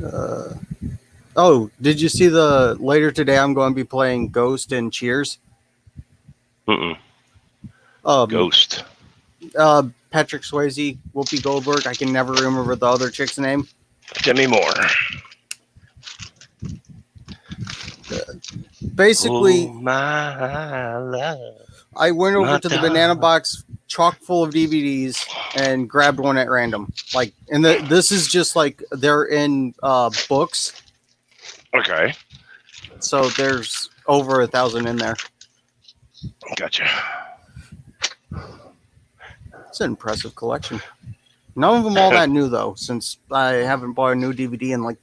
Uh, oh, did you see the later today? I'm going to be playing Ghost and Cheers. Mm-mm. Um, Ghost. Patrick Swayze, Whoopi Goldberg. I can never remember the other chick's name. Demi Moore. Basically, oh, my love. I went over to the darling. banana box chock full of DVDs and grabbed one at random. Like, and this is just like they're in books. Okay. So there's over 1,000 in there. Gotcha. It's an impressive collection. None of them all that new though, since I haven't bought a new DVD in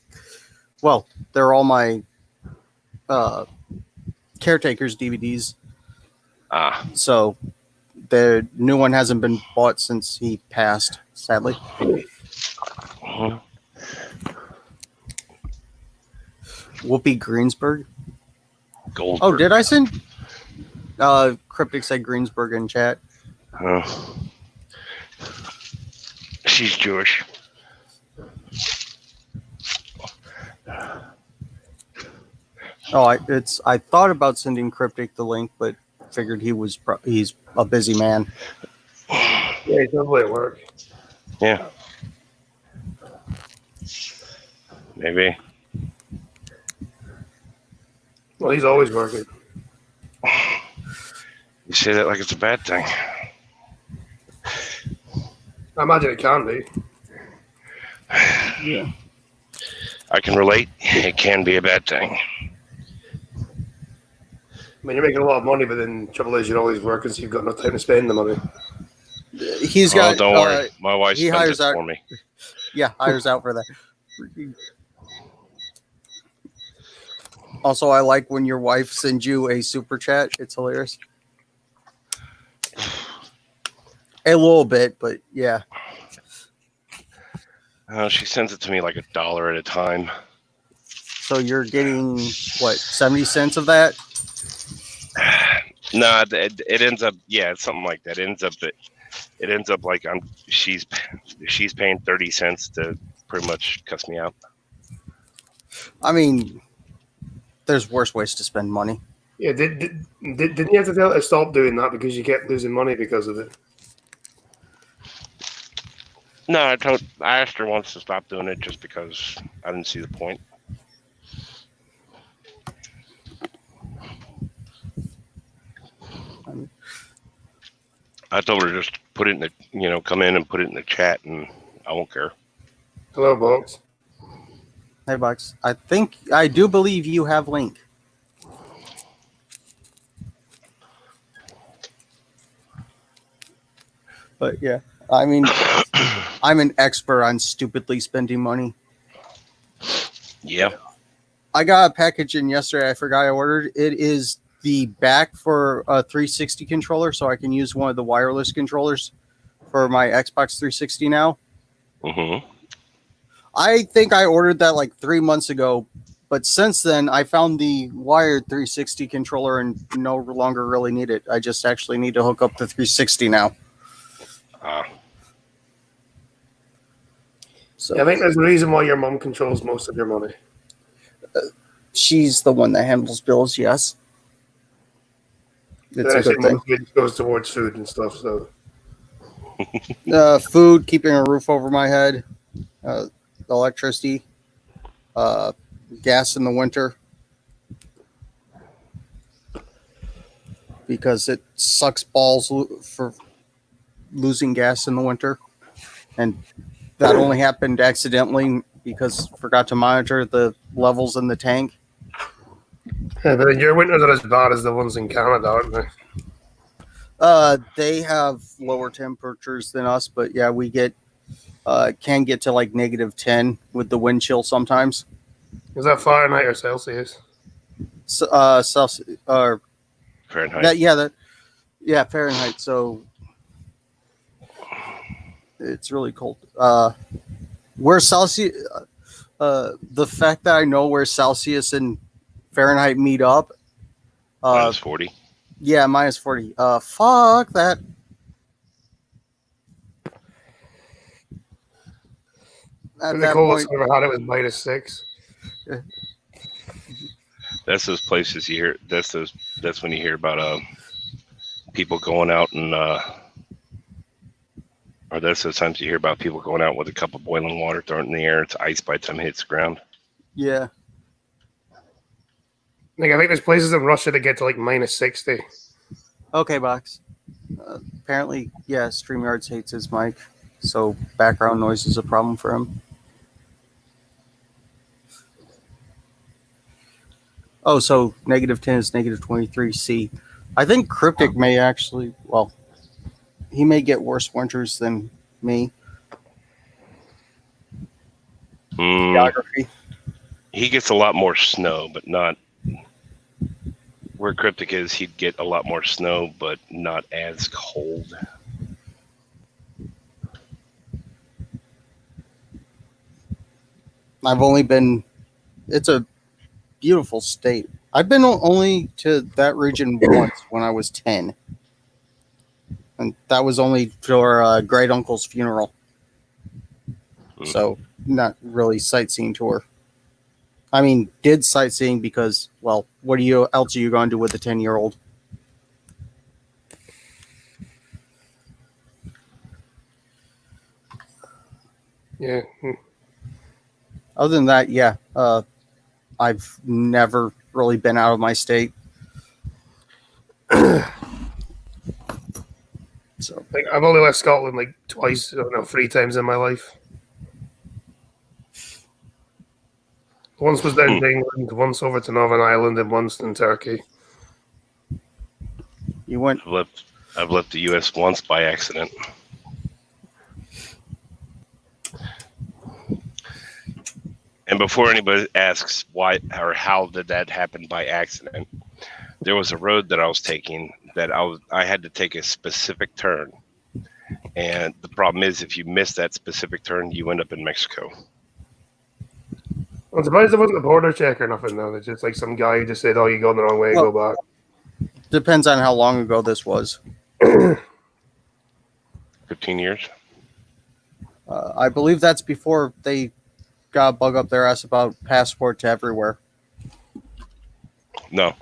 they're all my Caretaker's DVDs. So the new one hasn't been bought since he passed, sadly. Uh-huh. Whoopi Greensburg. Goldberg. Oh, did I send? Cryptic said Greensburg in chat. She's Jewish. Oh, I thought about sending Cryptic the link, but figured he's a busy man. Yeah, he's probably at work. Yeah. Maybe. Well, he's always working. You say that like it's a bad thing. I imagine it can be. Yeah. I can relate. It can be a bad thing. I mean, you're making a lot of money, but then the trouble is you're always working, so you've got no time to spend the money. He's got. Don't worry. My wife he spends hires it out for me. Yeah, hires out for that. Also, I like when your wife sends you a super chat. It's hilarious. A little bit, but yeah. She sends it to me like $1 at a time. So you're getting what, 70 cents of that? No, it ends up. Yeah, it's something like that. It ends up like she's paying 30 cents to pretty much cuss me out. I mean, there's worse ways to spend money. Yeah, didn't you have to tell her to stop doing that because you kept losing money because of it? No, I asked her once to stop doing it just because I didn't see the point. I told her just put it in the, come in and put it in the chat, and I won't care. Hello, Box. Hey, Box. I do believe you have Link. But yeah, I mean, I'm an expert on stupidly spending money. Yeah. I got a package in yesterday. I forgot I ordered. It is the back for a 360 controller, so I can use one of the wireless controllers for my Xbox 360 now. Mm-hmm. I think I ordered that like 3 months ago, but since then I found the wired 360 controller and no longer really need it. I just actually need to hook up the 360 now. So Yeah, I think there's a reason why your mom controls most of your money. She's the one that handles bills, yes. It's a good thing. It goes towards food and stuff. So, food, keeping a roof over my head, electricity, gas in the winter, because it sucks balls for losing gas in the winter, and that only happened accidentally because I forgot to monitor the levels in the tank. yeah, but your winters are as bad as the ones in Canada, aren't they? They have lower temperatures than us, but yeah, we can get to like -10 with the wind chill sometimes. Is that Fahrenheit or Celsius? Celsius or Fahrenheit. Fahrenheit. So it's really cold. Where Celsius, the fact that I know where Celsius and Fahrenheit meet up. -40. Yeah, -40. Fuck that. At The that coldest point, I ever had it was -6. That's those places you hear. That's when you hear about people going out and or that's those times you hear about people going out with a cup of boiling water, throwing it in the air. It's ice by the time it hits the ground. yeah. Like, I think there's places in Russia that get to like -60. Okay, Box. Apparently, yeah, StreamYards hates his mic, so background noise is a problem for him. Oh, so -10 is -23C. I think Cryptic may actually, well, he may get worse winters than me. Geography. He gets a lot more snow, but not where Cryptic is. He'd get a lot more snow, but not as cold. I've only been, it's a beautiful state. I've been only to that region once when I was 10. And that was only for a great uncle's funeral. So, not really sightseeing tour. I mean, did sightseeing because, well, what else are you going to do with a 10-year-old? Yeah. Other than that, yeah, I've never really been out of my state. So Like, I've only left Scotland like twice, I don't know, 3 times in my life. Once was down to England, once over to Northern Ireland, and once in Turkey. you went. I've left the U.S. once by accident. And before anybody asks why or how did that happen by accident, there was a road that I was taking that I had to take a specific turn. And the problem is, if you miss that specific turn, you end up in Mexico. I'm surprised there wasn't a border check or nothing, though. It's just like some guy who just said, "Oh, you're going the wrong way, Well, go back." Depends on how long ago this was. 15 years. I believe that's before they got a bug up their ass about passport to everywhere. No.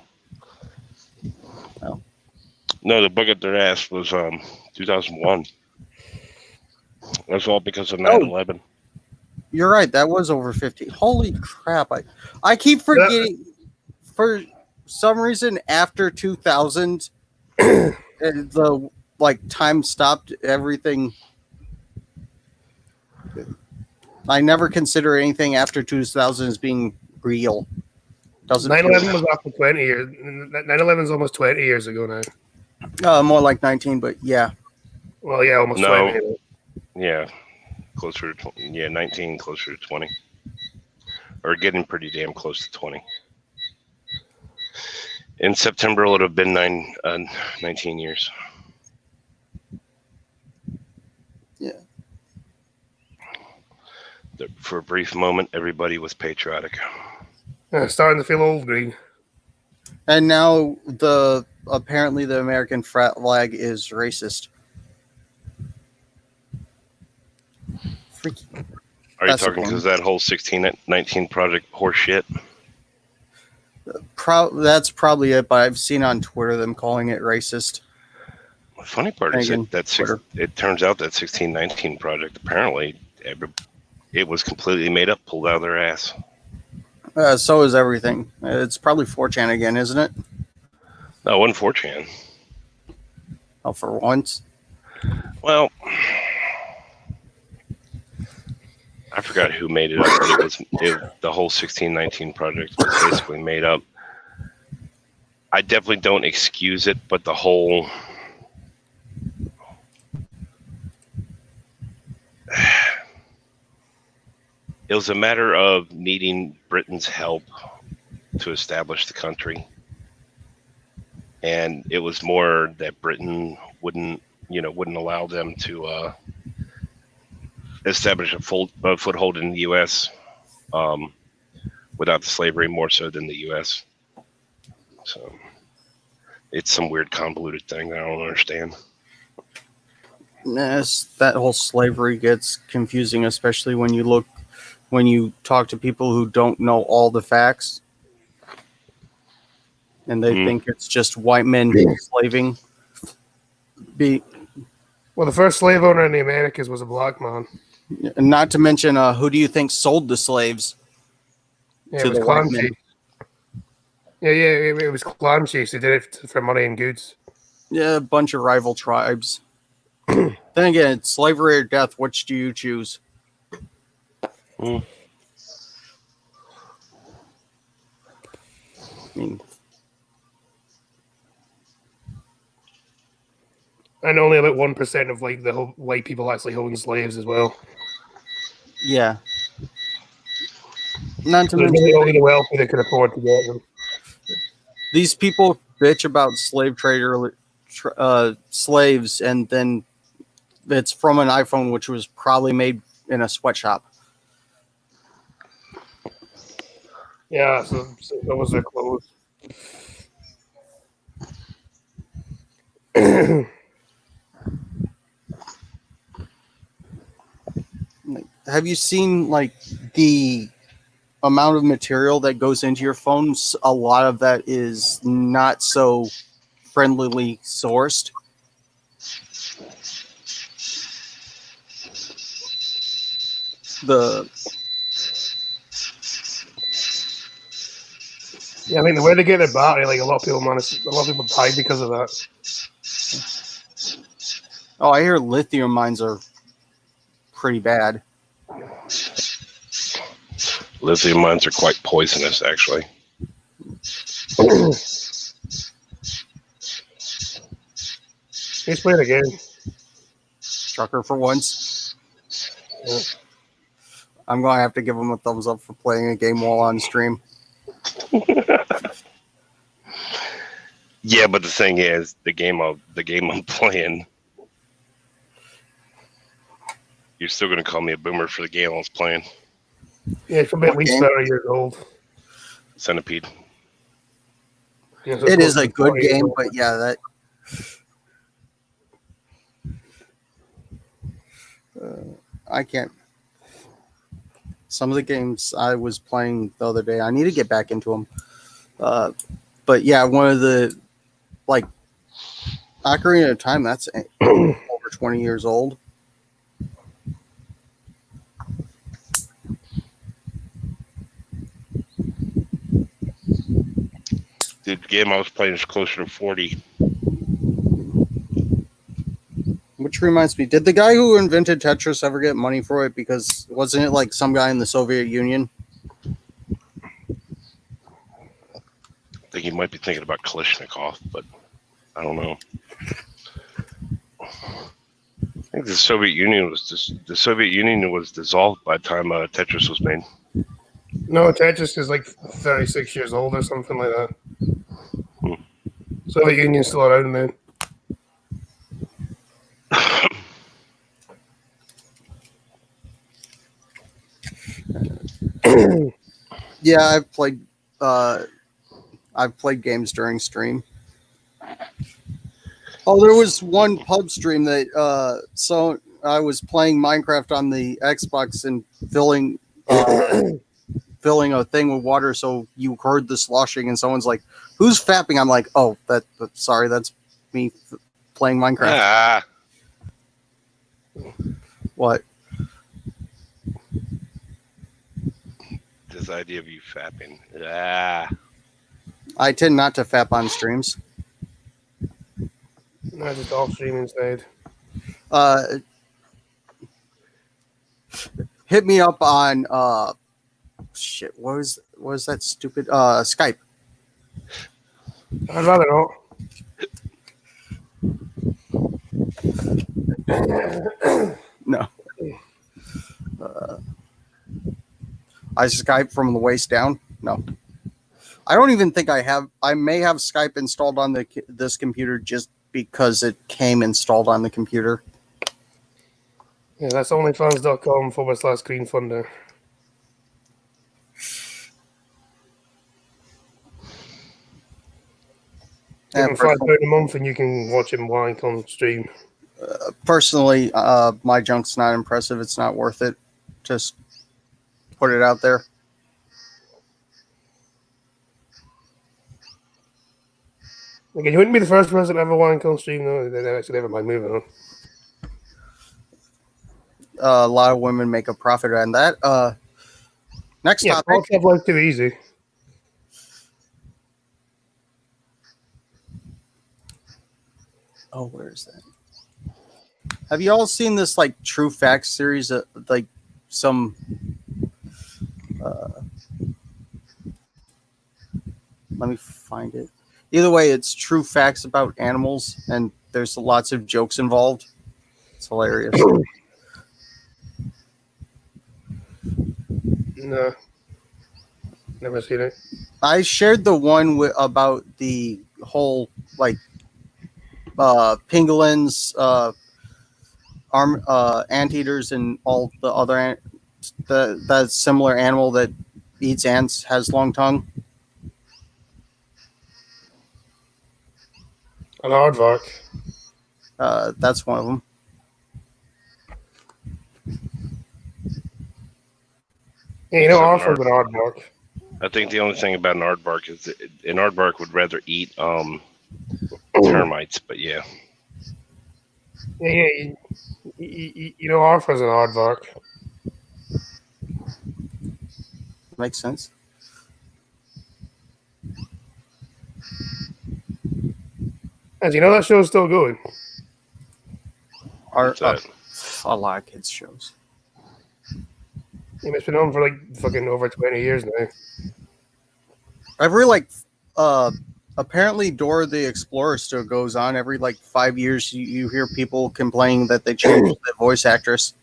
No. No, the bug up their ass was 2001. That's all because of 9/11. You're right. That was over 50. Holy crap. I keep forgetting. For some reason, after 2000, the time stopped everything. I never consider anything after 2000 as being real. Doesn't 9/11 was after 20 years. 9/11 is almost 20 years ago now. more like 19, but yeah. Well, yeah, almost No. 20. Yeah. Closer to 20. Yeah, 19, closer to 20. Or getting pretty damn close to 20. In September, it would have been 19 years. Yeah. For a brief moment, everybody was patriotic. Yeah, starting to feel old, Green. And now apparently the American flag is racist. Freaking. Are you talking because that whole 1619 project horseshit? That's probably it, but I've seen on Twitter them calling it racist. The funny part is that it turns out that 1619 project apparently it was completely made up, pulled out of their ass. So is everything. It's probably 4chan again, isn't it? No, it wasn't 4chan. Oh, for once. Well, I forgot who made it up, but the whole 1619 project was basically made up. I definitely don't excuse it, but the whole it was a matter of needing Britain's help to establish the country. And it was more that Britain wouldn't allow them to establish a foothold in the U.S. Without the slavery, more so than the U.S. So it's some weird convoluted thing that I don't understand. Yes, that whole slavery gets confusing, especially when you look when you talk to people who don't know all the facts and they think it's just white men slaving. Well, the first slave owner in the Americas was a black man. Not to mention, who do you think sold the slaves Yeah, to it was the white clan men? chiefs. Yeah, it was clan chiefs who did it for money and goods. Yeah, a bunch of rival tribes. Then again, it's slavery or death. Which do you choose? I mean, And only about 1% of like the white people actually own slaves as well. yeah. Not to There's mention, really only the wealthy that could afford to get them. these people bitch about slave trader slaves, and then it's from an iPhone, which was probably made in a sweatshop. Yeah, so that was their clothes. Have you seen like the amount of material that goes into your phones? A lot of that is not so friendlily sourced. Yeah, I mean the way they get their battery, like a lot of people died because of that. Oh, I hear lithium mines are pretty bad. Lithium mines are quite poisonous, actually. Let's play it again. Trucker for once. Yeah. I'm going to have to give him a thumbs up for playing a game while on stream. Yeah, but the thing is, the game I'm playing, you're still going to call me a boomer for the game I was playing. Yeah, it's probably at least 30 years old. Centipede. Yeah, so It is a close to good 40 years game, old. but yeah, that. I can't. Some of the games I was playing the other day, I need to get back into them. But yeah, one of the like Ocarina of Time, that's over 20 years old. The game I was playing is closer to 40. Which reminds me, did the guy who invented Tetris ever get money for it? Because wasn't it like some guy in the Soviet Union? I think you might be thinking about Kalishnikov, but I don't know. I think the Soviet Union was dissolved by the time Tetris was made. No, Tetris is like 36 years old or something like that. Soviet Union's still around, man. Yeah, I've played games during stream. Oh, there was one pub stream that so I was playing Minecraft on the Xbox and filling a thing with water, so you heard the sloshing, and someone's like, "Who's fapping?" I'm like, "Oh, sorry, that's me playing Minecraft." Ah, What? this idea of you fapping. Ah. I tend not to fap on streams. No, just off stream instead. Hit me up on shit. What was that stupid Skype? I'd rather not. No. I Skype from the waist down. No. I don't even think I have. I may have Skype installed on this computer just because it came installed on the computer. Yeah, that's onlyfans.com/screenfunder. Give him £5 a month and you can watch him wank on stream. Personally, my junk's not impressive. It's not worth it. Just put it out there. Again, you wouldn't be the first person to ever want to stream, though. Actually, never mind. Moving on. A lot of women make a profit on that. Next Yeah, topic. folks have life too easy. Oh, where is that? Have you all seen this like True Facts series? Like some. Let me find it. Either way, it's true facts about animals, and there's lots of jokes involved. It's hilarious. No, never seen it. I shared the one about the whole like pangolins, anteaters, and all the other that similar animal that eats ants has long tongue. An aardvark. That's one of them. Yeah, you know, Except Arthur's an aardvark. I think the only thing about an aardvark is that an aardvark would rather eat termites, but yeah. Yeah, you know, Arthur's an aardvark. Makes sense. As you know, that show's still going. Are What's that? a lot of kids shows. It's been on for like fucking over 20 years now. Every like apparently Dora the Explorer still goes on. Every like 5 years you hear people complaining that they changed the voice actress.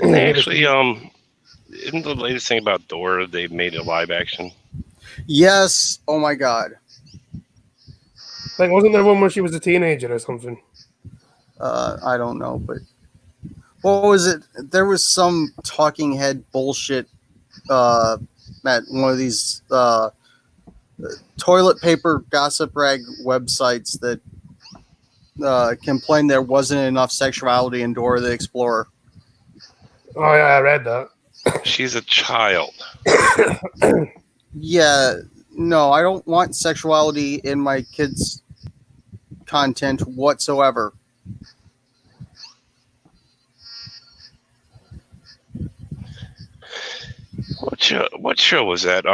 And they actually isn't the latest thing about Dora they made a live action? Yes. Oh my god. Like, wasn't there one where she was a teenager or something? I don't know, but what was it? There was some talking head bullshit at one of these toilet paper gossip rag websites that complained there wasn't enough sexuality in Dora the Explorer. Oh, yeah, I read that. She's a child. Yeah, no, I don't want sexuality in my kids' content whatsoever. What show was that?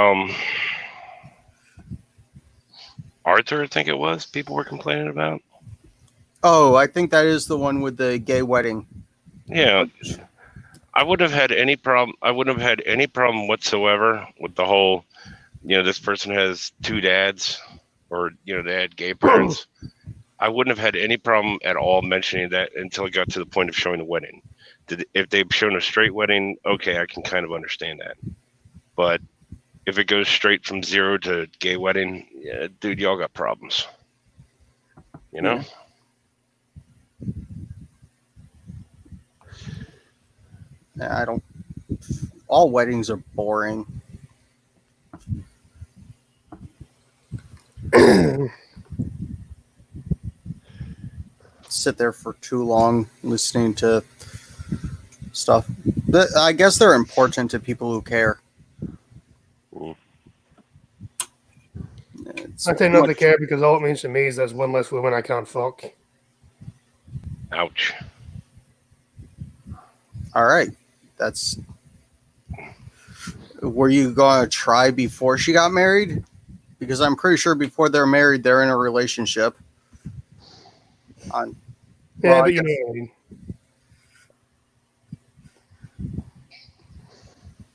Arthur, I think it was. People were complaining about. Oh, I think that is the one with the gay wedding. Yeah, I wouldn't have had any problem. I wouldn't have had any problem whatsoever with the whole. This person has two dads, or they had gay parents. I wouldn't have had any problem at all mentioning that until it got to the point of showing the wedding. If they've shown a straight wedding, okay, I can kind of understand that. But if it goes straight from 0 to gay wedding, yeah, dude, y'all got problems. Yeah. I don't. All weddings are boring. Sit there for too long listening to stuff. I guess they're important to people who care. I tend not to care because all it means to me is there's one less woman I can't fuck. Ouch. All right. That's. Were you going to try before she got married? Because I'm pretty sure before they're married, they're in a relationship. Yeah, but you know what I mean.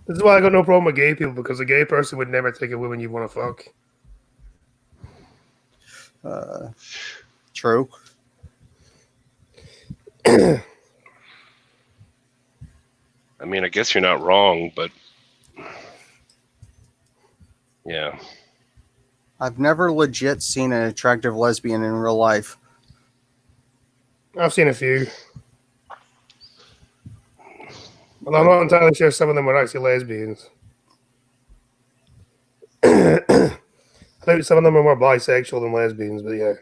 This is why I got no problem with gay people, because a gay person would never take a woman you want to fuck. True. I mean, I guess you're not wrong, but yeah. I've never legit seen an attractive lesbian in real life. I've seen a few. Well, I'm not entirely sure some of them were actually lesbians. I think some of them are more bisexual than lesbians, but yeah.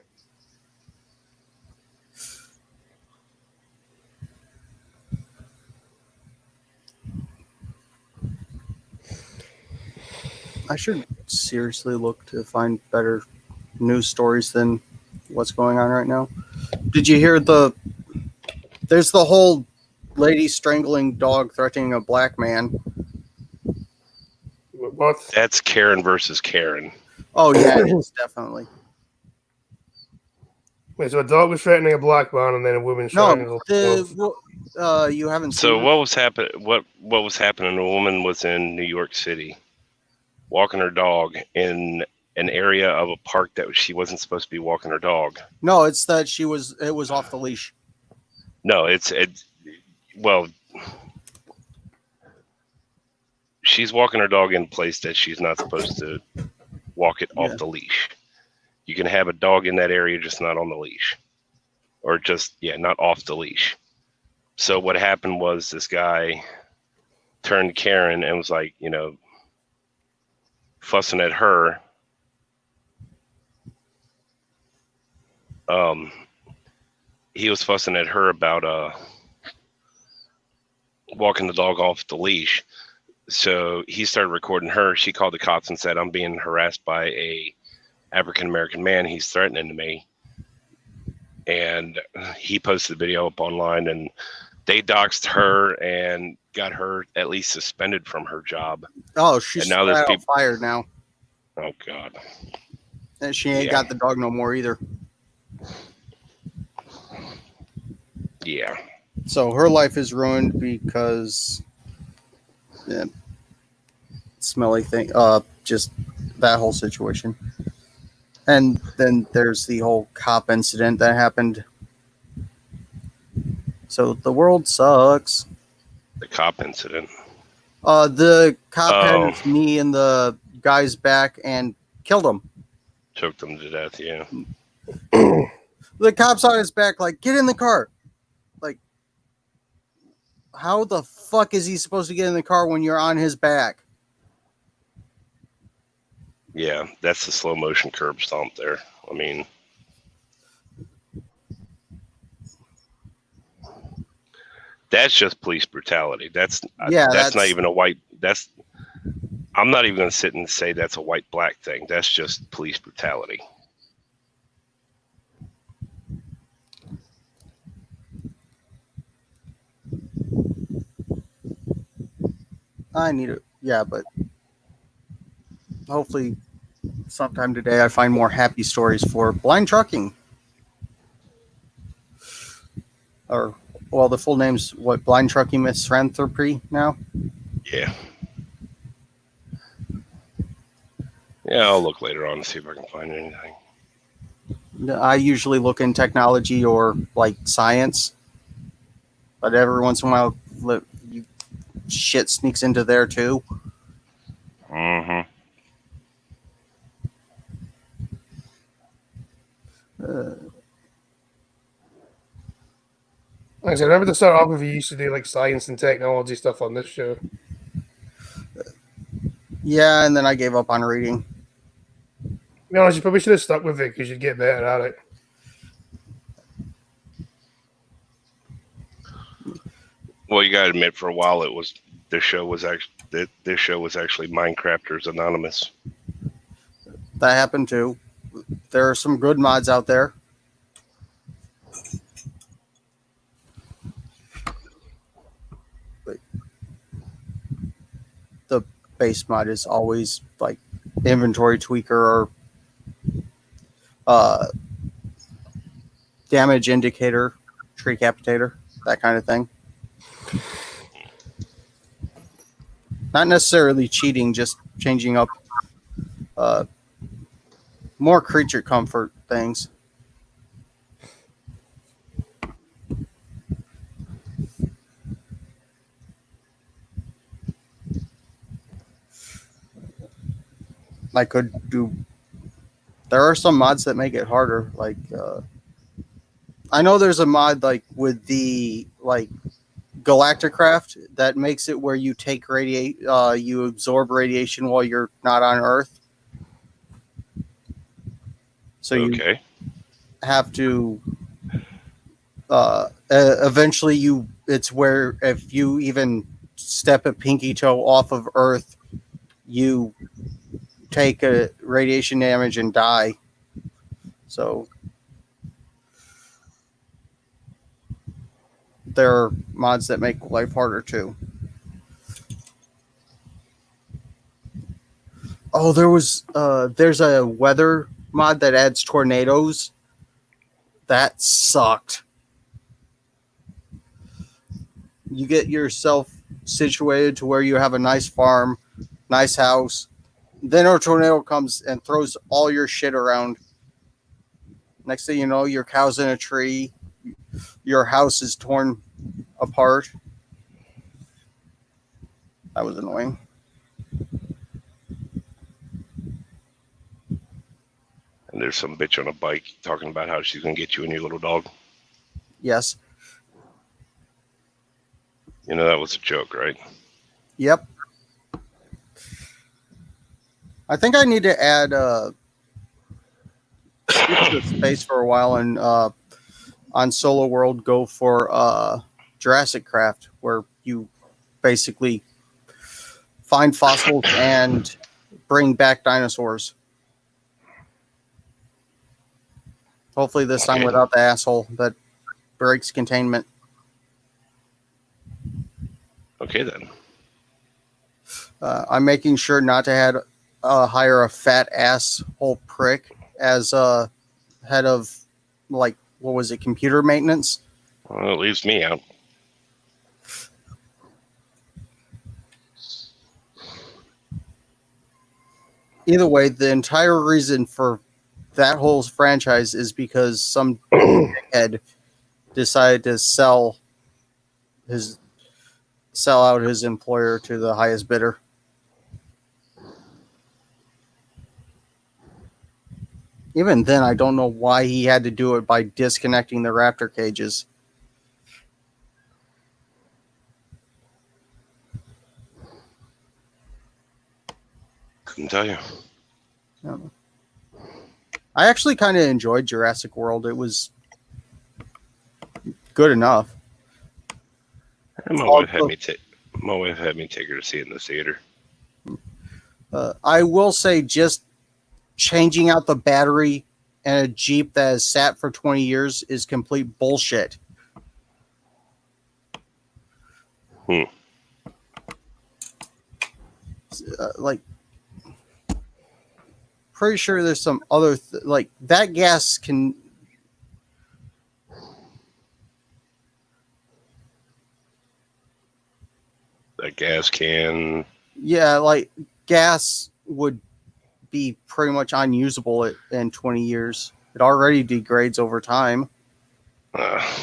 I should seriously look to find better news stories than what's going on right now. Did you hear there's the whole lady strangling dog threatening a black man. What? That's Karen versus Karen. Oh yeah, it is definitely. Wait, so a dog was threatening a black man, and then a woman No, strangled. you haven't So seen what was happen? What was happening? A woman was in New York City, walking her dog in an area of a park that she wasn't supposed to be walking her dog. No, it's that it was off the leash. No, well, she's walking her dog in a place that she's not supposed to walk it off the leash. You can have a dog in that area, just not on the leash, or just not off the leash. So what happened was this guy turned to Karen and was like, fussing at her. He was fussing at her about walking the dog off the leash. So he started recording her. She called the cops and said, "I'm being harassed by a African American man. He's threatening me." And he posted the video up online, and they doxed her and got her at least suspended from her job. Oh, she's now there's fired now. Oh God. And she ain't got the dog no more either. Yeah. So her life is ruined because smelly thing. Just that whole situation. And then there's the whole cop incident that happened. So the world sucks. The cop incident. The cop had his knee in the guy's back and killed him. Choked him to death, yeah. The cop's on his back, like, get in the car. Like, how the fuck is he supposed to get in the car when you're on his back? Yeah, that's the slow motion curb stomp there. I mean, that's just police brutality. That's not even a white. I'm not even going to sit and say that's a white black thing. That's just police brutality. I need it. Yeah, but hopefully sometime today I find more happy stories for blind trucking. Or, well, the full name's what? Blind Trucking Misanthropy now? Yeah. Yeah, I'll look later on to see if I can find anything. I usually look in technology or like science, but every once in a while, shit sneaks into there too. Mm-hmm. Like I said, remember to start off with, you used to do like science and technology stuff on this show. Yeah, and then I gave up on reading. To be honest, you probably should have stuck with it because you'd get better at it. Well, you got to admit, for a while, this show was actually Minecrafters Anonymous. That happened too. There are some good mods out there. But the base mod is always like inventory tweaker or damage indicator, tree capitator, that kind of thing. Not necessarily cheating, just changing up more creature comfort things. I could do. There are some mods that make it harder. Like, I know there's a mod like with the like Galacticraft that makes it where you take you absorb radiation while you're not on Earth. So you have to. Eventually, it's where if you even step a pinky toe off of Earth, you take a radiation damage and die. So there are mods that make life harder too. Oh, there's a weather mod that adds tornadoes. That sucked. You get yourself situated to where you have a nice farm, nice house. Then a tornado comes and throws all your shit around. Next thing you know, your cow's in a tree. Your house is torn apart. That was annoying. And there's some bitch on a bike talking about how she's going to get you and your little dog. Yes. You know, that was a joke, right? Yep. I think I need to add space for a while and on Solo World go for Jurassic Craft, where you basically find fossils and bring back dinosaurs. Hopefully this time without the asshole that breaks containment. Okay, then. I'm making sure not to hire a fat asshole prick as head of, like, what was it, computer maintenance? Well, it leaves me out. Either way, the entire reason for that whole franchise is because some head decided to sell out his employer to the highest bidder. Even then, I don't know why he had to do it by disconnecting the raptor cages. Couldn't tell you. I actually kind of enjoyed Jurassic World. It was good enough. My wife had me take her to see it in the theater. I will say, just changing out the battery in a Jeep that has sat for 20 years is complete bullshit. Like, pretty sure there's some other like that gas can. That gas can. Yeah, like gas would be pretty much unusable in 20 years. It already degrades over time. I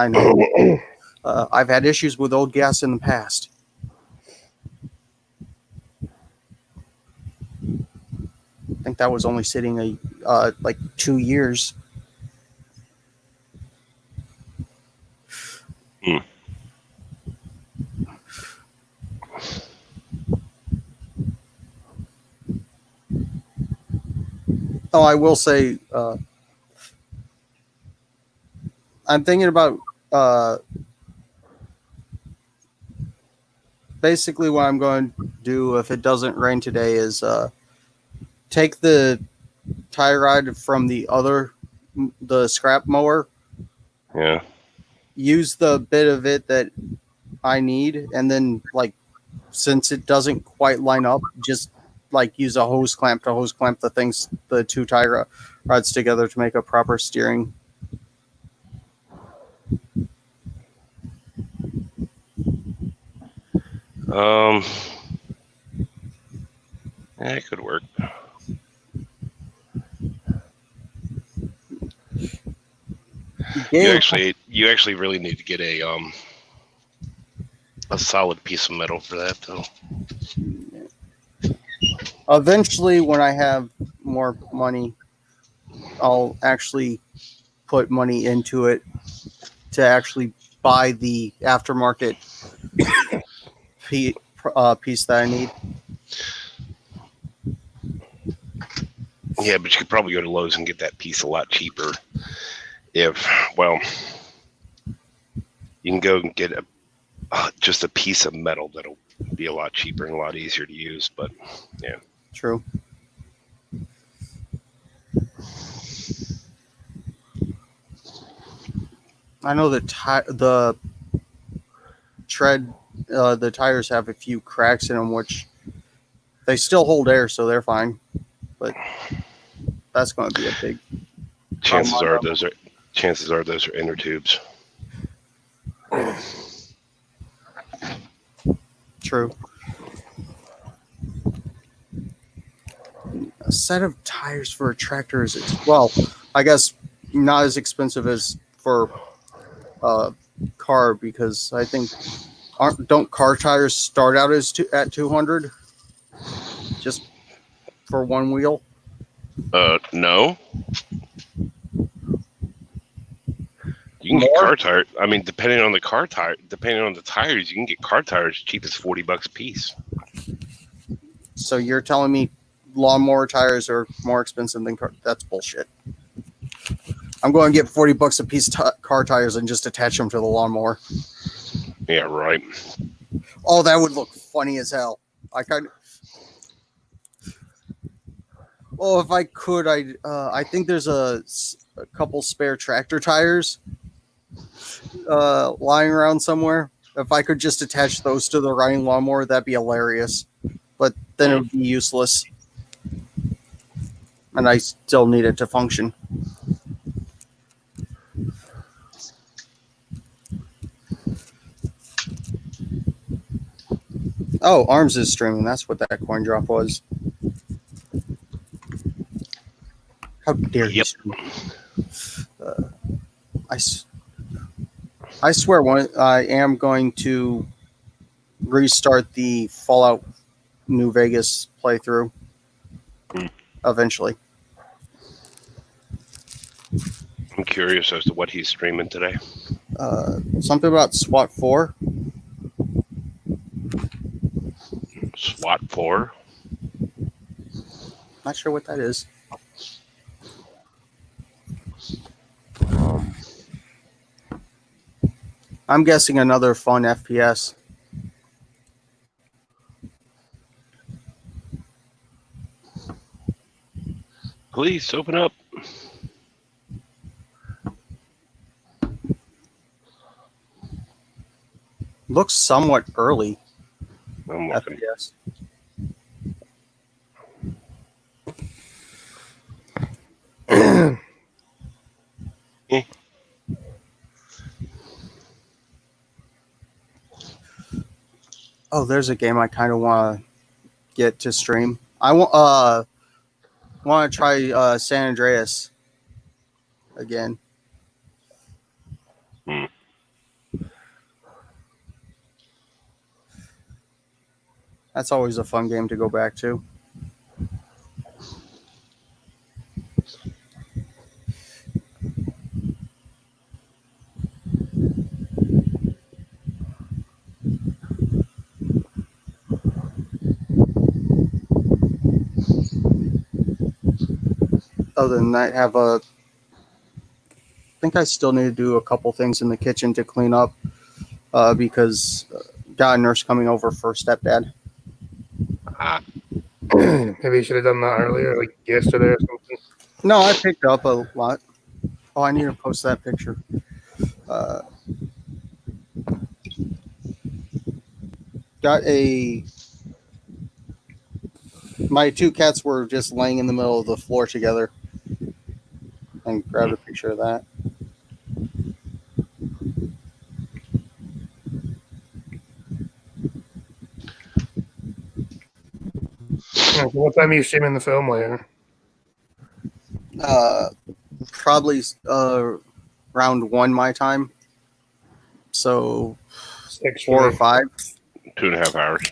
know. I've had issues with old gas in the past. I think that was only sitting like 2 years. Oh, I will say, I'm thinking about basically what I'm going to do if it doesn't rain today is take the tie rod from the scrap mower. Yeah. Use the bit of it that I need, and then, like, since it doesn't quite line up, just like use a hose clamp to hose clamp the two tie rods together to make a proper steering. Yeah, it could work. You actually really need to get a solid piece of metal for that, though. Eventually, when I have more money, I'll actually put money into it to actually buy the aftermarket piece that I need. Yeah, but you could probably go to Lowe's and get that piece a lot cheaper. You can go and get just a piece of metal that'll be a lot cheaper and a lot easier to use. But yeah, True. I know the the tires have a few cracks in them, which they still hold air, so they're fine. But that's going to be a big chances are problem. those are inner tubes. True. A set of tires for a tractor is I guess not as expensive as for a car, because I think don't car tires start out at 200 just for one wheel? No. You can get car tires. I mean, depending on the tires, you can get car tires cheap as $40 a piece. So you're telling me lawnmower tires are more expensive than car? That's bullshit. I'm going to get $40 a piece car tires and just attach them to the lawnmower. Yeah, right. Oh, that would look funny as hell. If I could, I think there's a couple spare tractor tires lying around somewhere. If I could just attach those to the riding lawnmower, that'd be hilarious. But then it would be useless. And I still need it to function. Oh, Arms is streaming. That's what that coin drop was. How dare you stream? I swear I am going to restart the Fallout New Vegas playthrough eventually. I'm curious as to what he's streaming today. Something about SWAT 4. SWAT 4? Not sure what that is. I'm guessing another fun FPS. Please open up. Looks somewhat early. I'm looking. FPS. Oh, there's a game I kind of want to get to stream. I want to try San Andreas again. That's always a fun game to go back to. Other than that, I think I still need to do a couple things in the kitchen to clean up because got a nurse coming over for stepdad. Maybe you should have done that earlier, like yesterday or something. No, I picked up a lot. Oh, I need to post that picture. My two cats were just laying in the middle of the floor together, and grabbed a picture of that. So what time are you streaming the film later? Probably round 1 my time. So 4 or 5. 2.5 hours.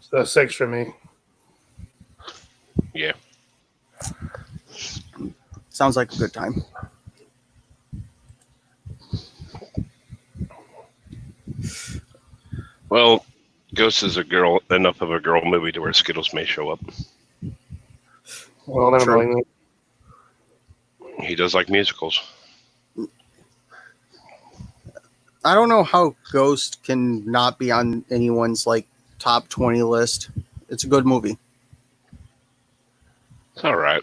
So 6 for me. Yeah. Sounds like a good time. Well, Ghost is enough of a girl movie to where Skittles may show up. Well, never mind. He does like musicals. I don't know how Ghost can not be on anyone's like top 20 list. It's a good movie. It's all right.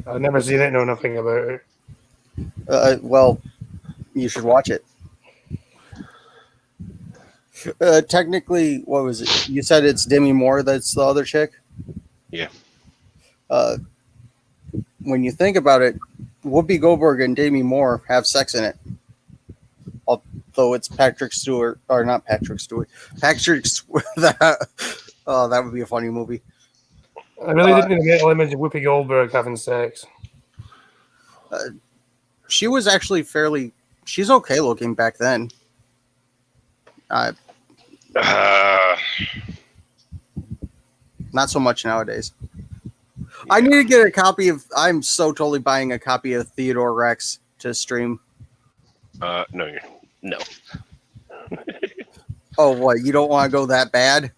I've never seen it, know nothing about it. Well, you should watch it. Technically, what was it? You said it's Demi Moore that's the other chick? Yeah. When you think about it, Whoopi Goldberg and Demi Moore have sex in it. Although it's Patrick Stewart, or not Patrick Stewart. That would be a funny movie. I really didn't get a mental image of Whoopi Goldberg having sex. She was actually she's okay looking back then. Not so much nowadays. Yeah. I need to get a copy of. I'm so totally buying a copy of Theodore Rex to stream. No. Oh, what? You don't want to go that bad?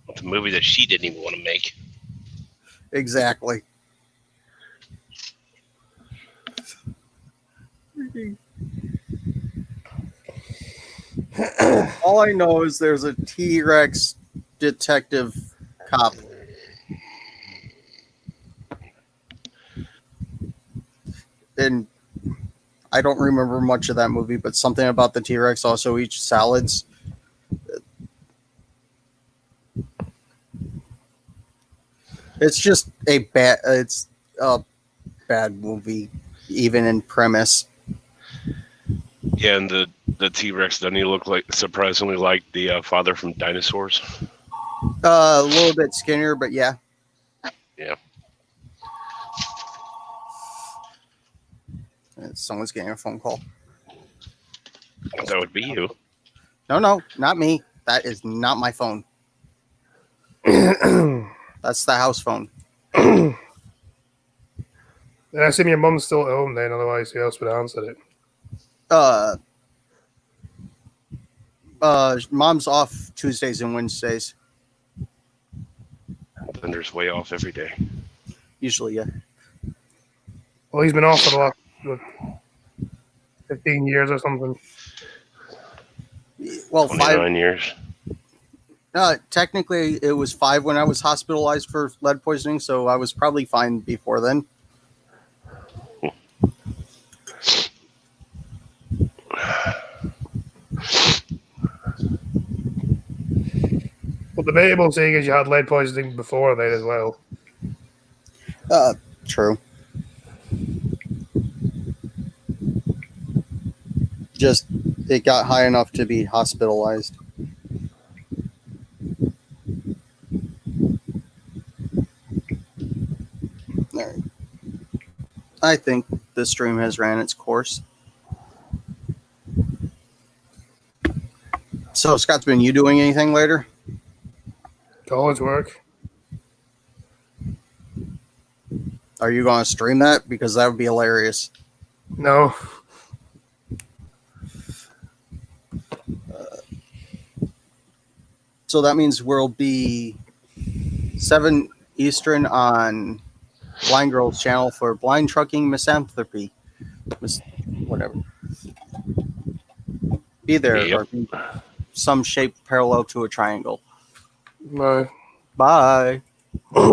It's a movie that she didn't even want to make. Exactly. All I know is there's a T-Rex detective cop. And I don't remember much of that movie, but something about the T-Rex also eats salads. It's just it's a bad movie, even in premise. Yeah, and the T-Rex doesn't he look like surprisingly like the father from Dinosaurs? A little bit skinnier, but yeah. Yeah. Someone's getting a phone call. That would be you. No, not me. That is not my phone. That's the house phone. Then I assume your mum's still at home then, otherwise who else would answer it? Mom's off Tuesdays and Wednesdays. Thunder's way off every day. Usually, yeah. Well, he's been off for the last 15 years or something. Well, 29 years. Technically, it was 5 when I was hospitalized for lead poisoning, so I was probably fine before then. Well, debatable seeing as you had lead poisoning before then as well. True. Just, it got high enough to be hospitalized. There. I think the stream has ran its course. So, Scotsman, you doing anything later? College work. Are you going to stream that? Because that would be hilarious. No. So that means we'll be 7 Eastern on Blind Girl's channel for Blind Trucking Misanthropy. Whatever. Be there. Yep. Or be some shape parallel to a triangle. No. Bye.